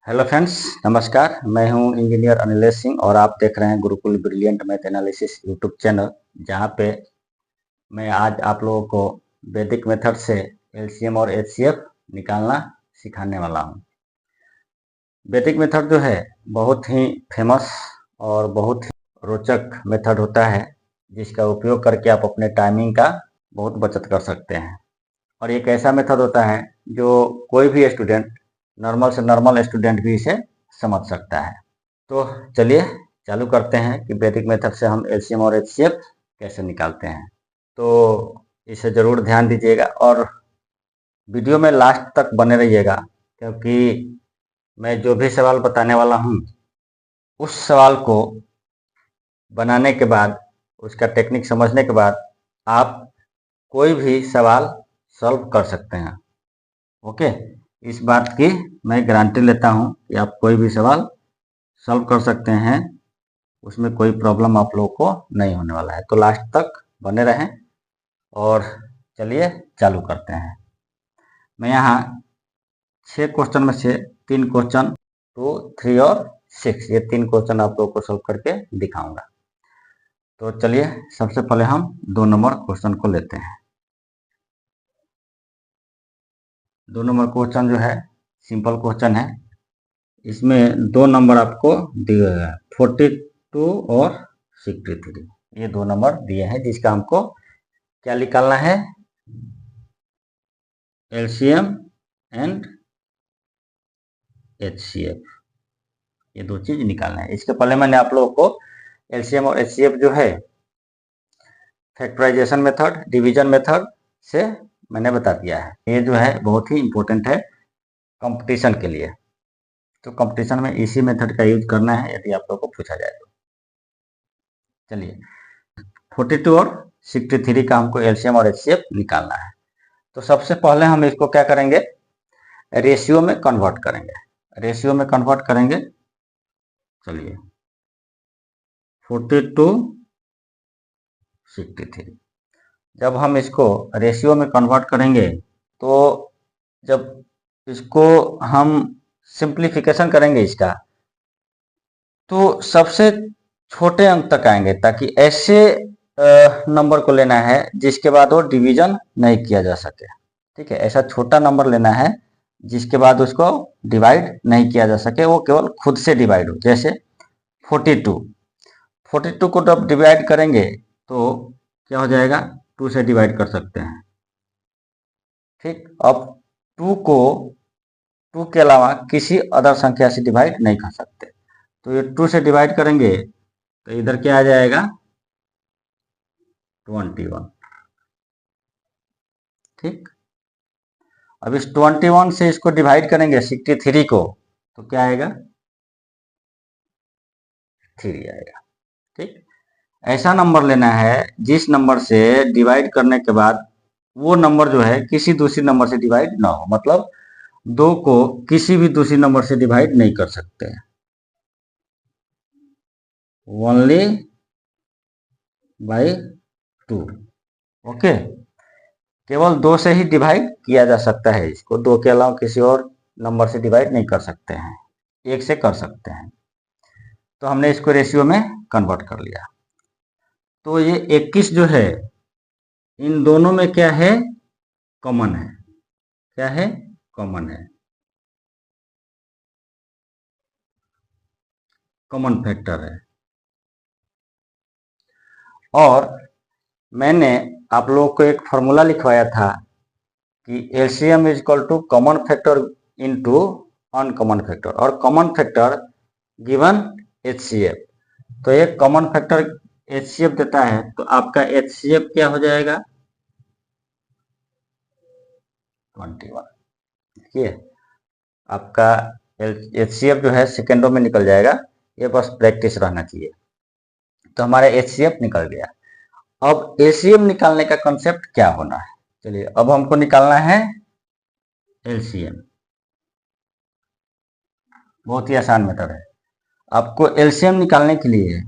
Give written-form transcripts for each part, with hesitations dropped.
Hello friends, नमस्कार। मैं हूं इंजीनियर अनिलेश सिंह और आप देख रहे हैं Gurukul brilliant math analysis YouTube channel, जहां पे मैं आज आप लोगों को वैदिक मेथड से एलसीएम और एचसीएफ निकालना सिखाने वाला हूं। वैदिक मेथड जो है बहुत ही फेमस और बहुत ही रोचक मेथड होता है, जिसका उपयोग करके आप अपने टाइमिंग का बहुत बचत कर सकते हैं। और एक ऐसा मेथड होता है जो कोई भी स्टूडेंट, नॉर्मल से नॉर्मल स्टूडेंट भी इसे समझ सकता है। तो चलिए चालू करते हैं कि वैदिक मेथड से हम एलसीएम और एचसीएफ कैसे निकालते हैं। तो इसे ज़रूर ध्यान दीजिएगा और वीडियो में लास्ट तक बने रहिएगा, क्योंकि मैं जो भी सवाल बताने वाला हूँ उस सवाल को बनाने के बाद, उसका टेक्निक समझने के बाद आप कोई भी सवाल सॉल्व कर सकते हैं। ओके, इस बात की मैं गारंटी लेता हूं कि आप कोई भी सवाल सॉल्व कर सकते हैं, उसमें कोई प्रॉब्लम आप लोगों को नहीं होने वाला है। तो लास्ट तक बने रहें और चलिए चालू करते हैं। मैं यहाँ 6 क्वेश्चन में से 3 क्वेश्चन 2, 3 और 6, ये 3 क्वेश्चन आप लोगों को सॉल्व करके दिखाऊंगा। तो चलिए सबसे पहले हम 2 नंबर क्वेश्चन को लेते हैं। 2 नंबर क्वेश्चन जो है सिंपल क्वेश्चन है। इसमें 2 नंबर आपको दिए हुए हैं, 42 और 63। ये 2 नंबर दिए हैं जिसका हमको क्या निकालना है, एलसीएम एंड एचसीएफ। ये 2 चीज निकालना है। इसके पहले मैंने आप लोगों को एलसीएम और एचसीएफ जो है फैक्टराइजेशन मेथड, डिवीजन मेथड से मैंने बता दिया है। ये जो है बहुत ही इंपॉर्टेंट है कंपटीशन के लिए। तो कंपटीशन में इसी मेथड का यूज करना है यदि आप लोगों को पूछा जाए तो। चलिए 42 और 63 का हमको एलसीएम और एचसीएफ निकालना है। तो सबसे पहले हम इसको क्या करेंगे, रेशियो में कन्वर्ट करेंगे। रेशियो में कन्वर्ट करेंगे। चलिए 42 63, जब हम इसको रेशियो में कन्वर्ट करेंगे तो जब इसको हम सिंप्लीफिकेशन करेंगे इसका, तो सबसे छोटे अंक तक आएंगे, ताकि ऐसे नंबर को लेना है जिसके बाद वो डिवीजन नहीं किया जा सके। ठीक है, ऐसा छोटा नंबर लेना है जिसके बाद उसको डिवाइड नहीं किया जा सके, वो केवल खुद से डिवाइड हो। जैसे 42 को जब डिवाइड करेंगे तो क्या हो जाएगा, 2 से डिवाइड कर सकते हैं। ठीक, अब 2 को 2 के अलावा किसी अदर संख्या से डिवाइड नहीं कर सकते, तो ये 2 से डिवाइड करेंगे तो इधर क्या आ जाएगा, 21। ठीक, अब इस 21 से इसको डिवाइड करेंगे 63 को, तो क्या आएगा, 3 आएगा। ठीक, ऐसा नंबर लेना है जिस नंबर से डिवाइड करने के बाद वो नंबर जो है किसी दूसरी नंबर से डिवाइड ना हो, मतलब 2 को किसी भी दूसरी नंबर से डिवाइड नहीं कर सकते हैं, ओनली बाई 2। ओके, केवल 2 से ही डिवाइड किया जा सकता है इसको, 2 के अलावा किसी और नंबर से डिवाइड नहीं कर सकते हैं, 1 से कर सकते हैं। तो हमने इसको रेशियो में कन्वर्ट कर लिया। तो ये 21 जो है इन दोनों में क्या है, कॉमन है। क्या है, कॉमन है, कॉमन फैक्टर है। और मैंने आप लोगों को एक फॉर्मूला लिखवाया था कि LCM is equal to common factor into uncommon factor, और कॉमन फैक्टर गिवन एचसीएफ। तो एक कॉमन फैक्टर एचसीएफ देता है, तो आपका एचसीएफ क्या हो जाएगा, 21। देखिए आपका एचसीएफ जो है सेकेंडों में निकल जाएगा, ये बस प्रैक्टिस रहना चाहिए। तो हमारा एचसीएफ निकल गया। अब एलसीएम निकालने का कंसेप्ट क्या होना है, चलिए अब हमको निकालना है एलसीएम। बहुत ही आसान मेथड है। आपको एलसीएम निकालने के लिए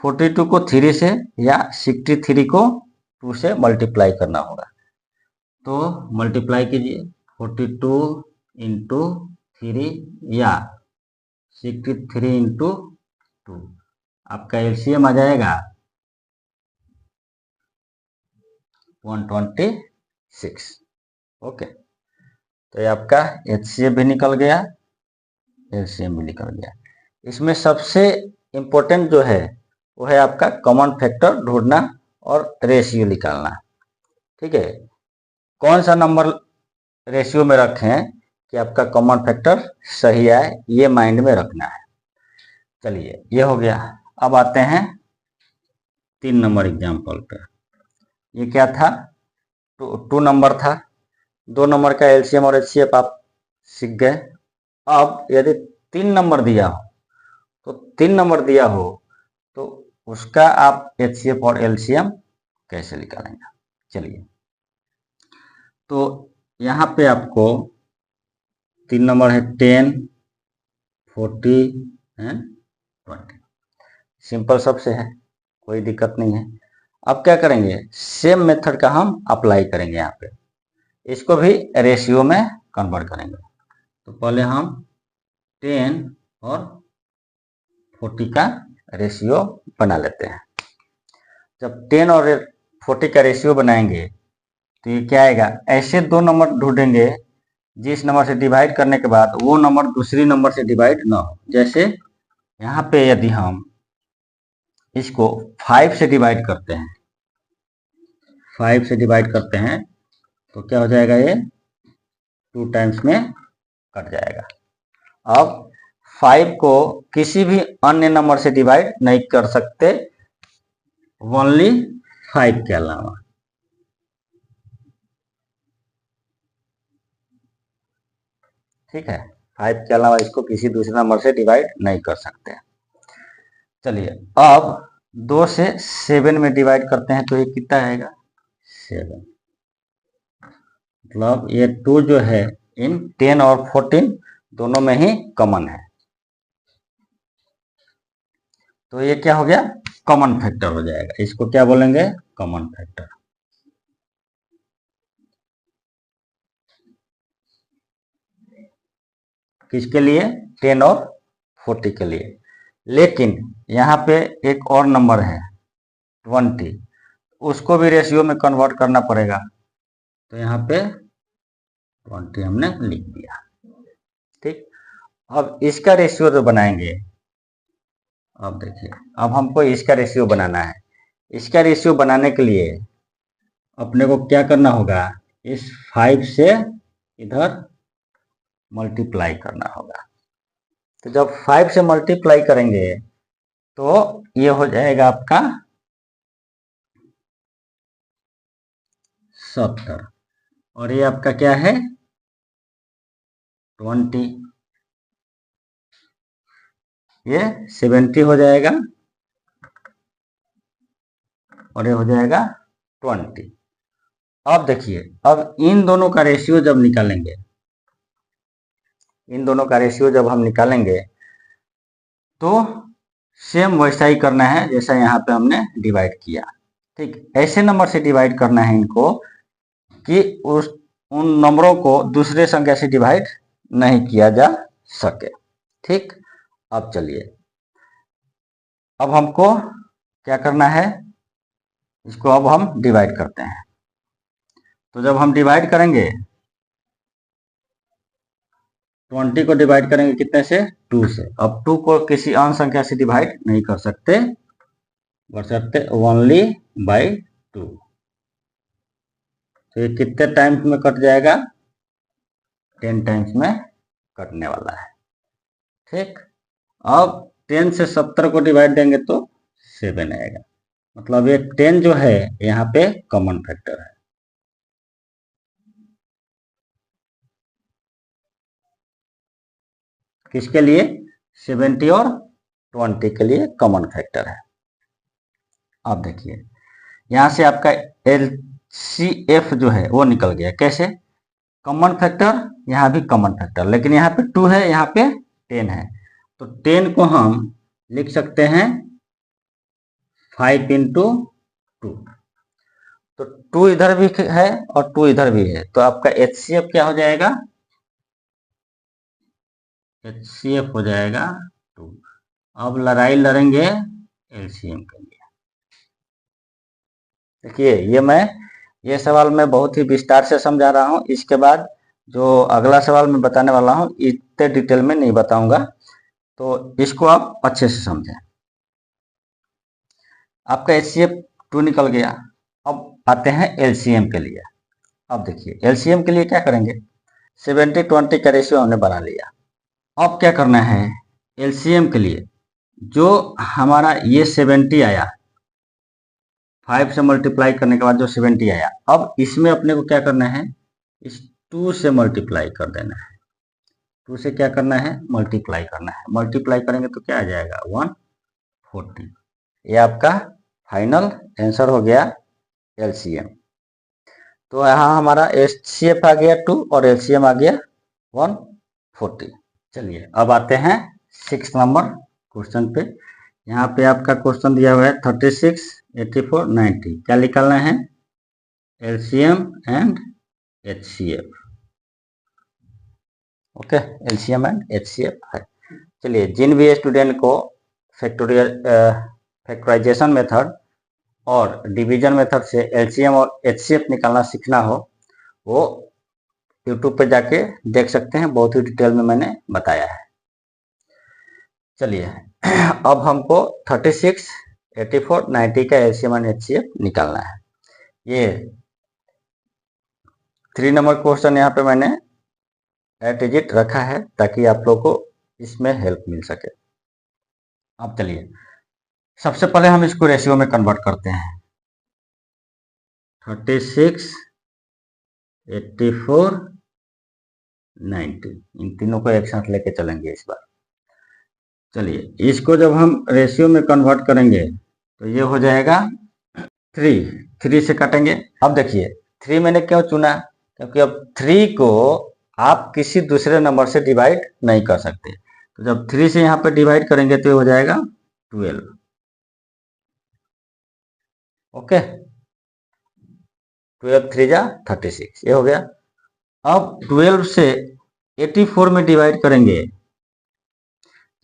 42 को 3 से या 63 को 2 से मल्टीप्लाई करना होगा। तो मल्टीप्लाई कीजिए 42 इंटू 3 या 63 इंटू 2, आपका एलसीएम आ जाएगा 126। ओके, तो ये आपका एचसीएफ भी निकल गया, एलसीएम भी निकल गया। इसमें सबसे इम्पोर्टेंट जो है वो है आपका कॉमन फैक्टर ढूंढना और रेशियो निकालना। ठीक है, कौन सा नंबर रेशियो में रखें कि आपका कॉमन फैक्टर सही आए, ये माइंड में रखना है। चलिए, ये हो गया। अब आते हैं 3 नंबर एग्जाम्पल पर। ये क्या था? 2 नंबर था, 2 नंबर का एलसीएम और एचसीएफ आप सीख गए। अब यदि 3 नंबर दिया हो तो 3 नंबर दिया हो तो उसका आप एचसीएफ और एलसीएम कैसे निकालेंगे? चलिए, तो यहाँ पे आपको 3 नंबर है 10, 40 एंड 20। सिंपल सबसे है, कोई दिक्कत नहीं है। अब क्या करेंगे, सेम मेथड का हम अप्लाई करेंगे यहाँ पे, इसको भी रेशियो में कन्वर्ट करेंगे। तो पहले हम 10 और 40 का रेशियो बना लेते हैं। जब 10 और 40 का रेशियो बनाएंगे तो ये क्या आएगा, ऐसे 2 नंबर ढूंढेंगे जिस नंबर से डिवाइड करने के बाद वो नंबर दूसरी नंबर से डिवाइड ना हो। जैसे यहाँ पे यदि हम इसको 5 से डिवाइड करते हैं, 5 से डिवाइड करते हैं तो क्या हो जाएगा, ये 2 टाइम्स में कट जाएगा। अब 5 को किसी भी अन्य नंबर से डिवाइड नहीं कर सकते, ओनली 5 के अलावा। ठीक है, 5 के अलावा इसको किसी दूसरे नंबर से डिवाइड नहीं कर सकते। चलिए, अब 2 से 7 में डिवाइड करते हैं तो ये कितना आएगा, 7। मतलब ये 2 जो है इन 10 और 14 दोनों में ही कॉमन है, तो ये क्या हो गया, कॉमन फैक्टर हो जाएगा। इसको क्या बोलेंगे, कॉमन फैक्टर। किसके लिए, 10 और 40 के लिए। लेकिन यहाँ पे एक और नंबर है 20, उसको भी रेशियो में कन्वर्ट करना पड़ेगा, तो यहाँ पे 20 हमने लिख दिया। ठीक, अब इसका रेशियो जो बनाएंगे, अब देखिए, अब हमको इसका रेशियो बनाना है। इसका रेशियो बनाने के लिए अपने को क्या करना होगा, इस 5 से इधर मल्टीप्लाई करना होगा। तो जब 5 से मल्टीप्लाई करेंगे तो ये हो जाएगा आपका 70, और ये आपका क्या है, 20। ये 70 हो जाएगा और ये हो जाएगा 20। अब देखिए, अब इन दोनों का रेशियो जब निकालेंगे, इन दोनों का रेशियो जब हम निकालेंगे तो सेम वैसा ही करना है जैसा यहाँ पे हमने डिवाइड किया। ठीक, ऐसे नंबर से डिवाइड करना है इनको कि उन नंबरों को दूसरे संख्या से डिवाइड नहीं किया जा सके। ठीक, अब चलिए, अब हमको क्या करना है, इसको अब हम डिवाइड करते हैं। तो जब हम डिवाइड करेंगे, 20 को डिवाइड करेंगे कितने से, 2 से। अब 2 को किसी अन्य संख्या से डिवाइड नहीं कर सकते, बशर्ते ओनली बाई 2। तो ये कितने टाइम्स में कट जाएगा, 10 टाइम्स में कटने वाला है। ठीक, अब 10 से 70 को डिवाइड देंगे तो 7 आएगा। मतलब ये 10 जो है यहाँ पे कॉमन फैक्टर है। किसके लिए, 70 और 20 के लिए कॉमन फैक्टर है। अब देखिए, यहाँ से आपका LCF जो है वो निकल गया। कैसे, कॉमन फैक्टर, यहाँ भी कॉमन फैक्टर, लेकिन यहाँ पे 2 है, यहाँ पे 10 है। तो 10 को हम लिख सकते हैं 5 इंटू 2। तो 2 इधर भी है और 2 इधर भी है, तो आपका HCF क्या हो जाएगा, HCF हो जाएगा 2। अब लड़ाई लड़ेंगे एलसीएम के लिए। देखिए ये सवाल मैं बहुत ही विस्तार से समझा रहा हूँ। इसके बाद जो अगला सवाल मैं बताने वाला हूँ इतने डिटेल में नहीं बताऊंगा, तो इसको आप अच्छे से समझें। आपका HCF 2 निकल गया। अब आते हैं एलसीएम के लिए। अब देखिए एलसीएम के लिए क्या करेंगे, 70-20 का रेशियो हमने बना लिया। अब क्या करना है एलसीएम के लिए, जो हमारा ये 70 आया, 5 से मल्टीप्लाई करने के बाद जो 70 आया, अब इसमें अपने को क्या करना है, इस 2 से मल्टीप्लाई कर देना है। 2 से क्या करना है, मल्टीप्लाई करना है। मल्टीप्लाई करेंगे तो क्या आ जाएगा 140। ये आपका फाइनल आंसर हो गया एलसीएम। तो यहाँ हमारा एचसीएफ आ गया 2 और एलसीएम आ गया 140। चलिए अब आते हैं 6 नंबर क्वेश्चन पे। यहाँ पे आपका क्वेश्चन दिया हुआ है 36, 84, 90। क्या निकालना है, LCM and HCF. Okay, LCM and HCF है। चलिए जिन भी स्टूडेंट को फैक्टराइजेशन मेथड और डिवीजन मेथड से एलसीएम और एचसीएफ निकालना सीखना हो, वो यूट्यूब पे जाके देख सकते हैं, बहुत ही डिटेल में मैंने बताया है। चलिए अब हमको 36, 84, 90 का एलसीएम एंड एचसीएफ निकालना है। ये 3 नंबर क्वेश्चन यहाँ पे मैंने एट इज इट रखा है ताकि आप लोग को इसमें हेल्प मिल सके। अब चलिए सबसे पहले हम इसको रेशियो में कन्वर्ट करते हैं। 36, 84, 90, इन तीनों को एक साथ लेके चलेंगे इस बार। चलिए इसको जब हम रेशियो में कन्वर्ट करेंगे तो ये हो जाएगा 3 से काटेंगे। अब देखिए 3 मैंने क्यों चुना, क्योंकि अब 3 को आप किसी दूसरे नंबर से डिवाइड नहीं कर सकते। तो जब 3 से यहाँ पे डिवाइड करेंगे तो ये हो जाएगा 12। ओके, 12 3 जा 36, ये हो गया। अब 12 से 84 में डिवाइड करेंगे।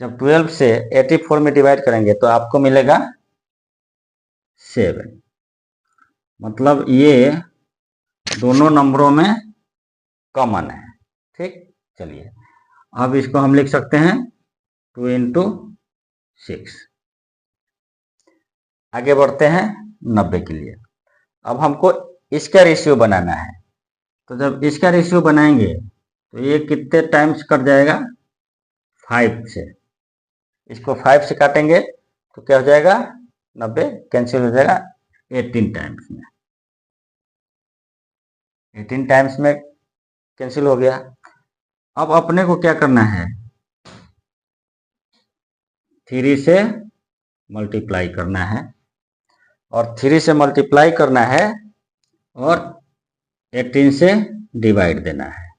जब 12 से 84 में डिवाइड करेंगे तो आपको मिलेगा 7। मतलब ये दोनों नंबरों में कॉमन है। ठीक, चलिए अब इसको हम लिख सकते हैं 2 into 6। आगे बढ़ते हैं 90 के लिए। अब हमको इसका रेशियो बनाना है। तो जब इसका रेशियो बनाएंगे तो ये कितने टाइम्स कट जाएगा, 5 से। इसको 5 से काटेंगे तो क्या हो जाएगा, 90 कैंसिल हो जाएगा 18 टाइम्स में। 18 टाइम्स में कैंसिल हो गया। अब अपने को क्या करना है, 3 से मल्टीप्लाई करना है, और 3 से मल्टीप्लाई करना है और 18 से डिवाइड देना है।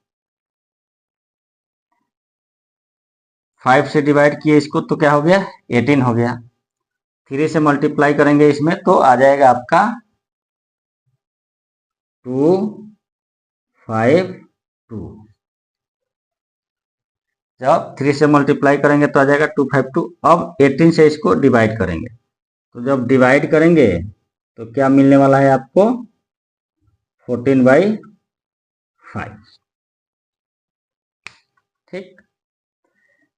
5 से डिवाइड किए इसको तो क्या हो गया, 18 हो गया। 3 से मल्टीप्लाई करेंगे इसमें तो आ जाएगा आपका 252। जब 3 से मल्टीप्लाई करेंगे तो आ जाएगा 252। अब 18 से इसको डिवाइड करेंगे, तो जब डिवाइड करेंगे तो क्या मिलने वाला है आपको, 14/5। ठीक,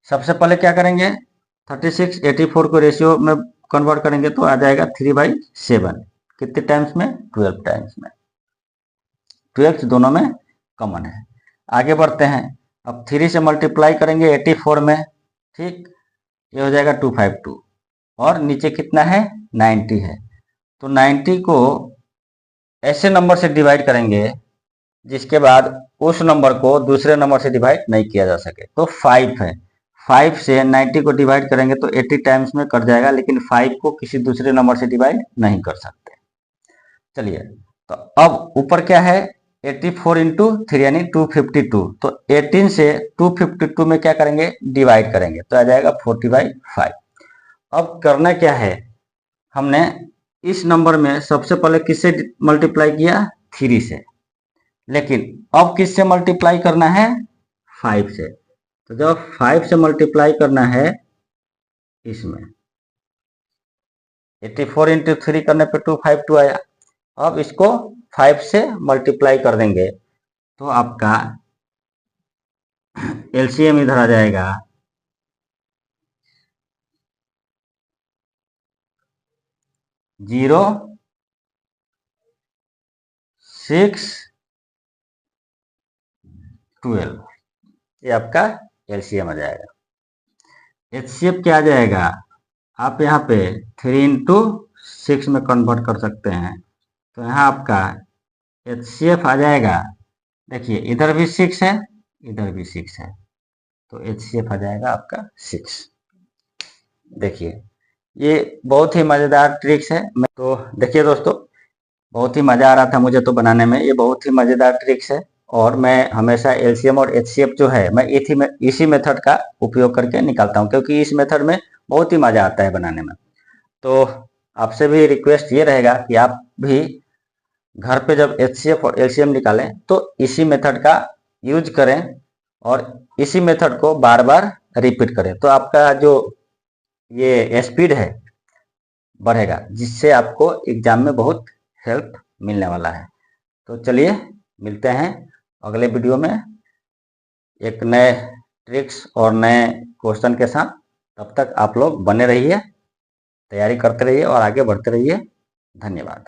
सबसे पहले क्या करेंगे, 36, 84 को रेशियो में कन्वर्ट करेंगे तो आ जाएगा 3/7। कितने टाइम्स में, 12 टाइम्स में। 12 दोनों में कॉमन है। आगे बढ़ते हैं। अब 3 से मल्टीप्लाई करेंगे 84 में। ठीक, ये हो जाएगा 252, और नीचे कितना है, 90 है। तो 90 को ऐसे नंबर से डिवाइड करेंगे जिसके बाद उस नंबर को दूसरे नंबर से डिवाइड नहीं किया जा सके। तो 5 है, 5 से 90 को डिवाइड करेंगे तो 80 टाइम्स में कट जाएगा, लेकिन 5 को किसी दूसरे नंबर से डिवाइड नहीं कर सकते। चलिए तो अब ऊपर क्या है, 84 इंटू 3 यानी 252। तो 18 से 252 में क्या करेंगे, डिवाइड करेंगे तो आ जाएगा 40/5। अब करना क्या है, हमने इस नंबर में सबसे पहले किससे मल्टीप्लाई किया, 3 से, लेकिन अब किससे मल्टीप्लाई करना है, 5 से। तो जब 5 से मल्टीप्लाई करना है इसमें 84 इंटू 3 करने पे 252 आया। अब इसको 5 से मल्टीप्लाई कर देंगे तो आपका एलसीएम इधर आ जाएगा 0, 6, 12। ये आपका एलसीएम आ जाएगा। एचसीएफ क्या आ जाएगा, आप यहाँ पे 3 इंटू 6 में कन्वर्ट कर सकते हैं। तो यहाँ आपका एचसीएफ आ जाएगा, देखिए इधर भी 6 है, इधर भी 6 है, तो एचसीएफ आ जाएगा आपका 6। देखिए ये बहुत ही मज़ेदार ट्रिक्स है। तो देखिए दोस्तों, बहुत ही मज़ा आ रहा था मुझे तो बनाने में। ये बहुत ही मज़ेदार ट्रिक्स है और मैं हमेशा एलसीएम और एचसीएफ जो है मैं इसी मेथड का उपयोग करके निकालता हूँ, क्योंकि इस मेथड में बहुत ही मज़ा आता है बनाने में। तो आपसे भी रिक्वेस्ट ये रहेगा कि आप भी घर पे जब एचसीएफ और एलसीएम निकालें तो इसी मेथड का यूज करें और इसी मेथड को बार बार रिपीट करें, तो आपका जो ये स्पीड है बढ़ेगा, जिससे आपको एग्जाम में बहुत हेल्प मिलने वाला है। तो चलिए मिलते हैं अगले वीडियो में एक नए ट्रिक्स और नए क्वेश्चन के साथ। तब तक आप लोग बने रहिए, तैयारी करते रहिए और आगे बढ़ते रहिए। धन्यवाद।